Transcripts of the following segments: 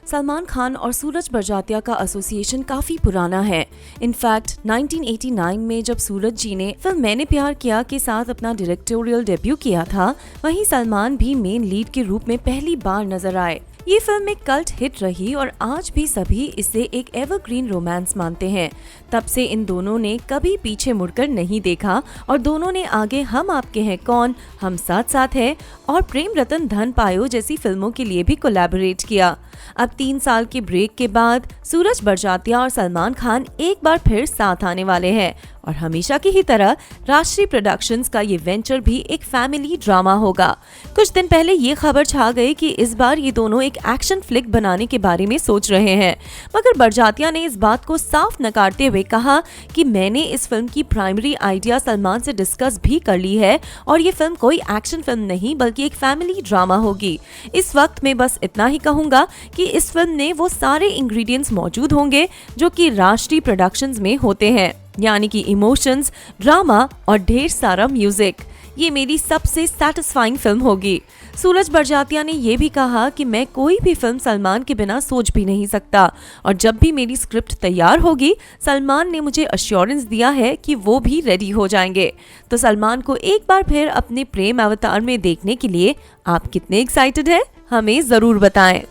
सलमान खान और सूरज बड़जात्या का एसोसिएशन काफी पुराना है। इनफैक्ट 1989 में जब सूरज जी ने फिल्म मैंने प्यार किया के साथ अपना डायरेक्टोरियल डेब्यू किया था, वहीं सलमान भी मेन लीड के रूप में पहली बार नजर आए। ये फिल्म एक कल्ट हिट रही और आज भी सभी इसे एक एवरग्रीन रोमांस मानते हैं। तब से इन दोनों ने कभी पीछे मुड़कर नहीं देखा और दोनों ने आगे हम आपके हैं कौन, हम साथ साथ हैं और प्रेम रतन धन पायो जैसी फिल्मों के लिए भी कोलैबोरेट किया। अब 3 साल के ब्रेक के बाद सूरज बड़जात्या और सलमान खान एक बार फिर साथ आने वाले हैं और हमेशा की ही तरह राष्ट्रीय प्रोडक्शंस का ये वेंचर भी एक फैमिली ड्रामा होगा। कुछ दिन पहले ये खबर छा गई कि इस बार ये दोनों एक एक्शन फ्लिक बनाने के बारे में सोच रहे हैं, मगर बड़जात्या ने इस बात को साफ नकारते हुए कहा कि मैंने इस फिल्म की प्राइमरी आइडिया सलमान से डिस्कस भी कर ली है और ये फिल्म कोई एक्शन फिल्म नहीं बल्कि एक फैमिली ड्रामा होगी। इस वक्त में बस इतना ही कहूंगा कि इस फिल्म में वो सारे इंग्रेडिएंट्स मौजूद होंगे जो कि राष्ट्रीय प्रोडक्शंस में होते हैं, यानी कि इमोशंस, ड्रामा और ढेर सारा म्यूजिक। ये मेरी सबसे सैटिस्फाइंग फिल्म होगी। सूरज बड़जात्या ने ये भी कहा कि मैं कोई भी फिल्म सलमान के बिना सोच भी नहीं सकता और जब भी मेरी स्क्रिप्ट तैयार होगी सलमान ने मुझे अश्योरेंस दिया है कि वो भी रेडी हो जाएंगे। तो सलमान को एक बार फिर अपने प्रेम अवतार में देखने के लिए आप कितने एक्साइटेड हैं? हमें जरूर बताएं।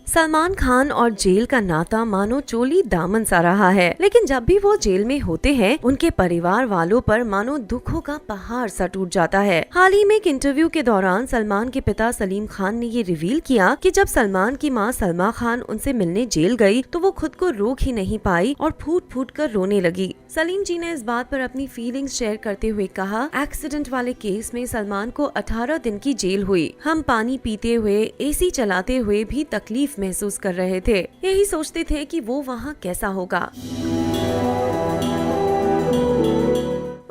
सलमान खान और जेल का नाता मानो चोली दामन सा रहा है, लेकिन जब भी वो जेल में होते हैं उनके परिवार वालों पर मानो दुखों का पहाड़ सा टूट जाता है। हाल ही में एक इंटरव्यू के दौरान सलमान के पिता सलीम खान ने ये रिवील किया कि जब सलमान की मां सलमा खान उनसे मिलने जेल गई तो वो खुद को रोक ही नहीं पाई और फूट फूट कर रोने लगी। सलीम जी ने इस बात पर अपनी फीलिंग्स शेयर करते हुए कहा, एक्सीडेंट वाले केस में सलमान को 18 दिन की जेल हुई। हम पानी पीते हुए, एसी चलाते हुए भी तकलीफ महसूस कर रहे थे। यही सोचते थे कि वो वहाँ कैसा होगा।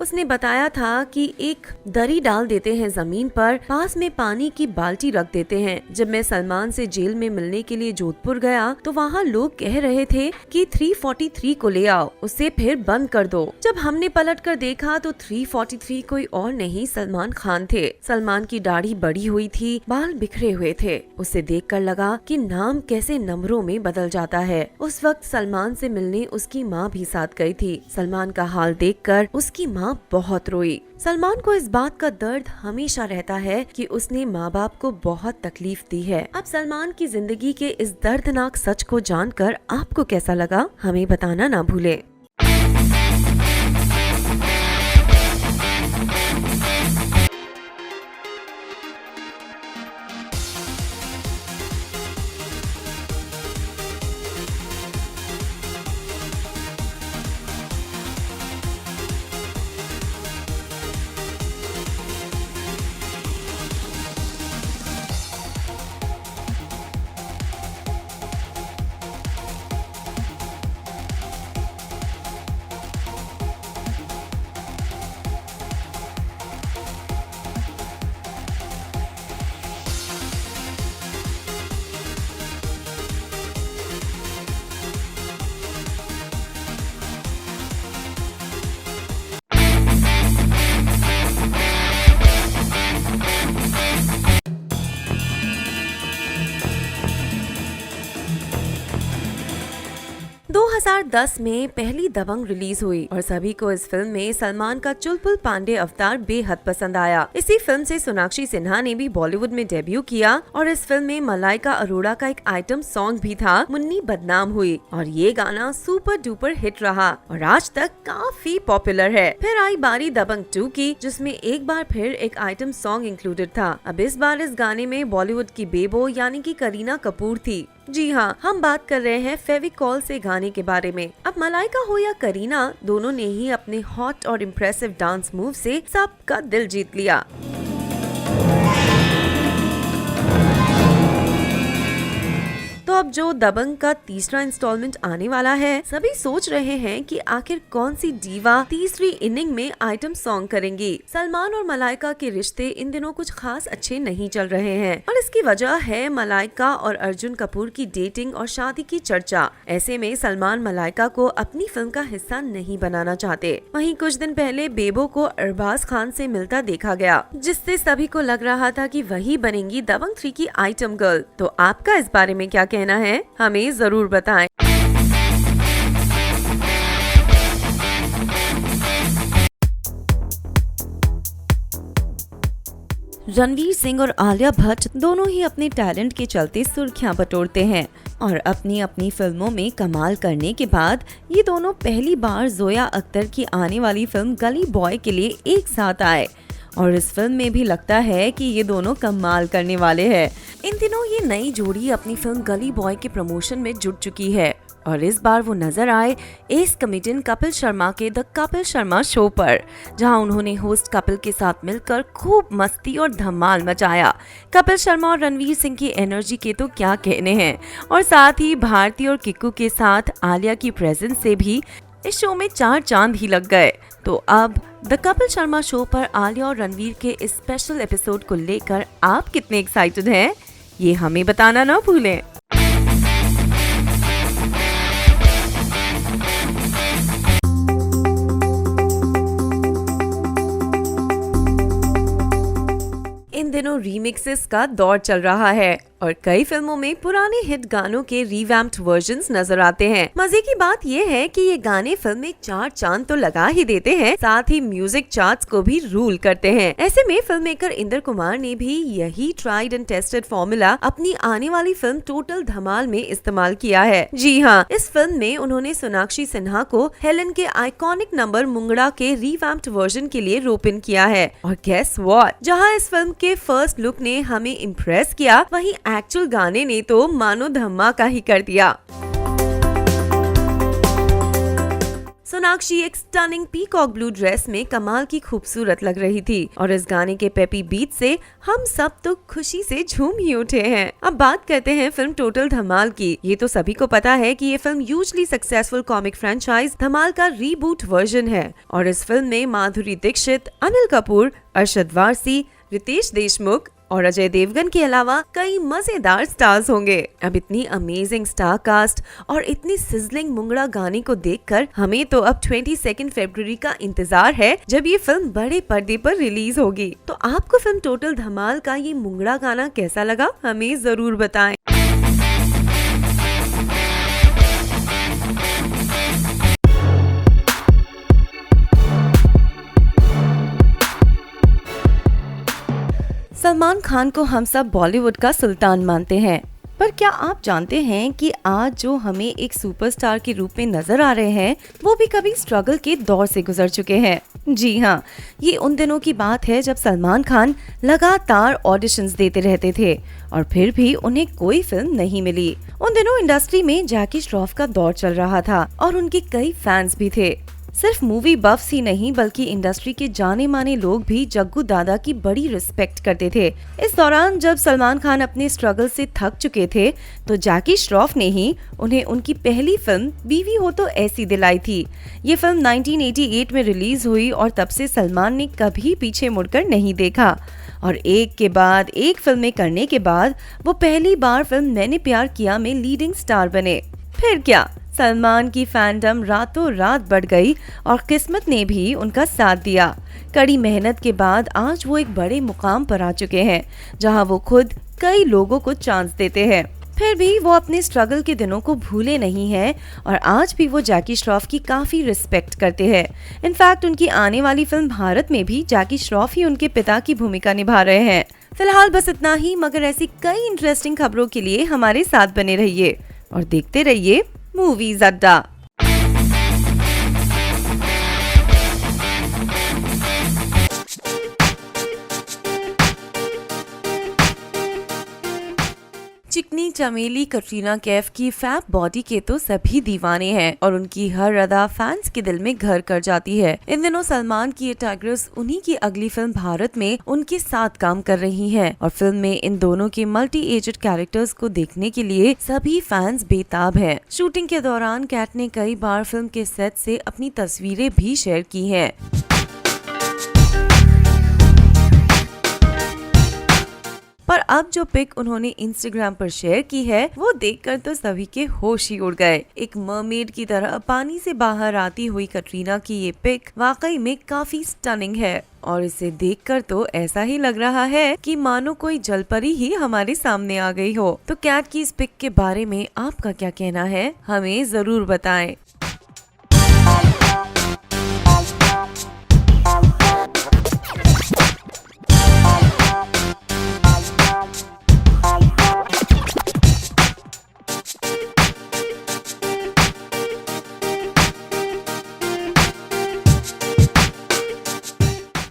उसने बताया था कि एक दरी डाल देते हैं जमीन पर, पास में पानी की बाल्टी रख देते हैं। जब मैं सलमान से जेल में मिलने के लिए जोधपुर गया तो वहाँ लोग कह रहे थे कि 343 को ले आओ, उसे फिर बंद कर दो। जब हमने पलट कर देखा तो 343 कोई और नहीं सलमान खान थे। सलमान की दाढ़ी बड़ी हुई थी, बाल बिखरे हुए थे। उसे देखकर लगा कि नाम कैसे नंबरों में बदल जाता है। उस वक्त सलमान से मिलने उसकी माँ भी साथ गई थी। सलमान का हाल देखकर उसकी माँ बहुत रोई। सलमान को इस बात का दर्द हमेशा रहता है कि उसने माँ बाप को बहुत तकलीफ दी है। अब सलमान की जिंदगी के इस दर्दनाक सच को जानकर आपको कैसा लगा, हमें बताना ना भूलें। 2010 में पहली दबंग रिलीज हुई और सभी को इस फिल्म में सलमान का चुलबुल पांडे अवतार बेहद पसंद आया। इसी फिल्म से सोनाक्षी सिन्हा ने भी बॉलीवुड में डेब्यू किया और इस फिल्म में मलाइका अरोड़ा का एक आइटम सॉन्ग भी था, मुन्नी बदनाम हुई, और ये गाना सुपर डुपर हिट रहा और आज तक काफी पॉपुलर है। फिर आई बारी दबंग 2 की, जिसमें एक बार फिर एक आइटम सॉन्ग इंक्लूडेड था। अब इस बार इस गाने में बॉलीवुड की बेबो यानी कि करीना कपूर थी। जी हाँ, हम बात कर रहे हैं फेविकॉल से गाने के बारे में। अब मलाइका हो या करीना, दोनों ने ही अपने हॉट और इम्प्रेसिव डांस मूव से सबका दिल जीत लिया। तो अब जो दबंग का तीसरा इंस्टॉलमेंट आने वाला है, सभी सोच रहे हैं कि आखिर कौन सी दीवा तीसरी इनिंग में आइटम सॉन्ग करेंगी। सलमान और मलाइका के रिश्ते इन दिनों कुछ खास अच्छे नहीं चल रहे हैं और इसकी वजह है मलाइका और अर्जुन कपूर की डेटिंग और शादी की चर्चा। ऐसे में सलमान मलाइका को अपनी फिल्म का हिस्सा नहीं बनाना चाहते। वहीं कुछ दिन पहले बेबो को अरबाज खान से मिलता देखा गया, जिससे सभी को लग रहा था कि वही बनेंगी दबंग 3 की आइटम गर्ल। तो आपका इस बारे में क्या कहना है, हमें जरूर बताएं। रणवीर सिंह और आलिया भट्ट दोनों ही अपने टैलेंट के चलते सुर्खियां बटोरते हैं और अपनी अपनी फिल्मों में कमाल करने के बाद ये दोनों पहली बार जोया अख्तर की आने वाली फिल्म गली बॉय के लिए एक साथ आए और इस फिल्म में भी लगता है कि ये दोनों कमाल करने वाले हैं। इन दिनों ये नई जोड़ी अपनी फिल्म गली बॉय के प्रमोशन में जुट चुकी है और इस बार वो नजर आए एस कॉमेडियन कपिल शर्मा के द कपिल शर्मा शो पर, जहां उन्होंने होस्ट कपिल के साथ मिलकर खूब मस्ती और धमाल मचाया। कपिल शर्मा और रणवीर सिंह की एनर्जी के तो क्या कहने हैं और साथ ही भारती और किक्कू के साथ आलिया की प्रेजेंस से भी इस शो में 4 चांद ही लग गए। तो अब द कपिल शर्मा शो पर आलिया और रणवीर के इस स्पेशल एपिसोड को लेकर आप कितने एक्साइटेड हैं, ये हमें बताना ना भूलें। इन दिनों रीमिक्सेस का दौर चल रहा है और कई फिल्मों में पुराने हिट गानों के रिवैम्प्ड वर्जन्स नजर आते हैं। मजे की बात यह है कि ये गाने फिल्म में 4 चांद तो लगा ही देते हैं, साथ ही म्यूजिक चार्ट्स को भी रूल करते हैं। ऐसे में फिल्म मेकर इंद्र कुमार ने भी यही ट्राइड एंड टेस्टेड फॉर्मूला अपनी आने वाली फिल्म टोटल धमाल में इस्तेमाल किया है। जी हाँ, इस फिल्म में उन्होंने सोनाक्षी सिन्हा को हेलन के आइकॉनिक नंबर मुंगड़ा के रिवैम्प्ड वर्जन के लिए रोप इन किया है और गेस व्हाट, जहाँ इस फिल्म के फर्स्ट लुक ने हमें इम्प्रेस किया, वहीं एक्चुअल गाने ने तो मानो धमाका ही कर दिया। सोनाक्षी एक स्टनिंग पीकॉक ब्लू ड्रेस में कमाल की खूबसूरत लग रही थी और इस गाने के पेपी बीट से हम सब तो खुशी से झूम ही उठे हैं। अब बात करते हैं फिल्म टोटल धमाल की। ये तो सभी को पता है कि ये film hugely successful comic franchise Dhamaal का रीबूट वर्जन है और इस फिल्म में माधुरी दीक्षित, अनिल कपूर, अरशद वारसी, रितेश देशमुख और अजय देवगन के अलावा कई मजेदार स्टार्स होंगे। अब इतनी अमेजिंग स्टार कास्ट और इतनी सिजलिंग मुंगड़ा गाने को देखकर हमें तो अब 22 फरवरी का इंतजार है, जब ये फिल्म बड़े पर्दे पर रिलीज होगी। तो आपको फिल्म टोटल धमाल का ये मुंगड़ा गाना कैसा लगा, हमें जरूर बताएं। सलमान खान को हम सब बॉलीवुड का सुल्तान मानते हैं, पर क्या आप जानते हैं कि आज जो हमें एक सुपरस्टार के रूप में नजर आ रहे हैं, वो भी कभी स्ट्रगल के दौर से गुजर चुके हैं। जी हाँ, ये उन दिनों की बात है जब सलमान खान लगातार ऑडिशंस देते रहते थे और फिर भी उन्हें कोई फिल्म नहीं मिली। उन दिनों इंडस्ट्री में जैकी श्रॉफ का दौर चल रहा था और उनके कई फैंस भी थे। सिर्फ मूवी बफ्स ही नहीं बल्कि इंडस्ट्री के जाने माने लोग भी जग्गू दादा की बड़ी रिस्पेक्ट करते थे। इस दौरान जब सलमान खान अपने स्ट्रगल से थक चुके थे तो जैकी श्रॉफ ने ही उन्हें उनकी पहली फिल्म बीवी हो तो ऐसी दिलाई थी। ये फिल्म 1988 में रिलीज हुई और तब से सलमान ने कभी पीछे मुड़कर नहीं देखा और एक के बाद एक फिल्में करने के बाद वो पहली बार फिल्म मैंने प्यार किया में लीडिंग स्टार बने। फिर क्या, सलमान की फैंडम रातों रात बढ़ गई और किस्मत ने भी उनका साथ दिया। कड़ी मेहनत के बाद आज वो एक बड़े मुकाम पर आ चुके हैं, जहां वो खुद कई लोगों को चांस देते हैं। फिर भी वो अपने स्ट्रगल के दिनों को भूले नहीं हैं और आज भी वो जैकी श्रॉफ की काफी रिस्पेक्ट करते हैं। इनफैक्ट उनकी आने वाली फिल्म भारत में भी जैकी श्रॉफ ही उनके पिता की भूमिका निभा रहे हैं। फिलहाल बस इतना ही, मगर ऐसी कई इंटरेस्टिंग खबरों के लिए हमारे साथ बने रहिए और देखते रहिए मूवीज अड्डा। चिकनी चमेली कटरीना कैफ की फैब बॉडी के तो सभी दीवाने हैं और उनकी हर अदा फैंस के दिल में घर कर जाती है। इन दिनों सलमान की ये टाइग्रेस उन्हीं की अगली फिल्म भारत में उनके साथ काम कर रही है और फिल्म में इन दोनों के मल्टी एजेड कैरेक्टर्स को देखने के लिए सभी फैंस बेताब हैं। शूटिंग के दौरान कैट ने कई बार फिल्म के सेट से अपनी तस्वीरें भी शेयर की हैं। पर अब जो पिक उन्होंने इंस्टाग्राम पर शेयर की है वो देखकर तो सभी के होश ही उड़ गए। एक मरमेड की तरह पानी से बाहर आती हुई कटरीना की ये पिक वाकई में काफी स्टनिंग है और इसे देखकर तो ऐसा ही लग रहा है कि मानो कोई जलपरी ही हमारे सामने आ गई हो। तो कैट की इस पिक के बारे में आपका क्या कहना है, हमें जरूर बताएं।